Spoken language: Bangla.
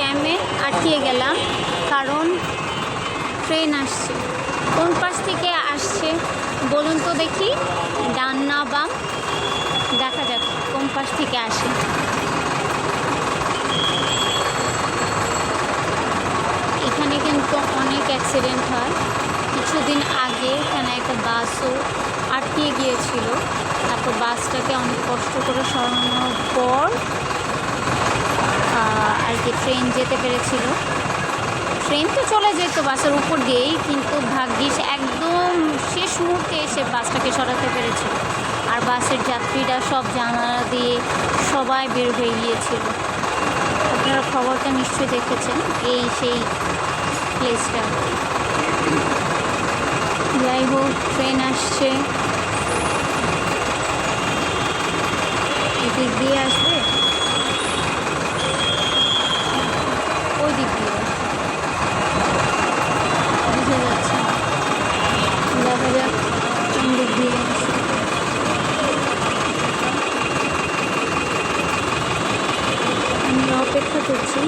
জ্যামে আটকে গেলাম, কারণ ট্রেন আসছে। কোন পাশ থেকে আসছে বলুন তো দেখি, ডান না বাম? দেখা যাক কোন পাশ থেকে আসে। এখানে কিন্তু অনেক অ্যাক্সিডেন্ট হয়। কিছুদিন আগে এখানে একটা বাসও আটকে গিয়েছিল, তারপর বাসটাকে অনেক কষ্ট করে সরানোর পর আর কি ট্রেন যেতে পেরেছিল। ট্রেন তো চলে যেত বাসের উপর দিয়েই, কিন্তু ভাগ্যিস একদম শেষ মুহূর্তে এসে বাসটাকে সরাতে পেরেছিল। আর বাসের যাত্রীরা সব জানালা দিয়ে সবাই বের হয়ে গিয়েছিল। আপনারা খবরটা নিশ্চয়ই দেখেছেন, এই সেই প্লেসটা। যাই হোক, ট্রেন আসছে, এদিক দিয়ে আসবে, ওই দিক দিয়ে বুঝে যাচ্ছে, দেখা যাক কোন দিক দিয়ে আসে। আমি অপেক্ষা করছি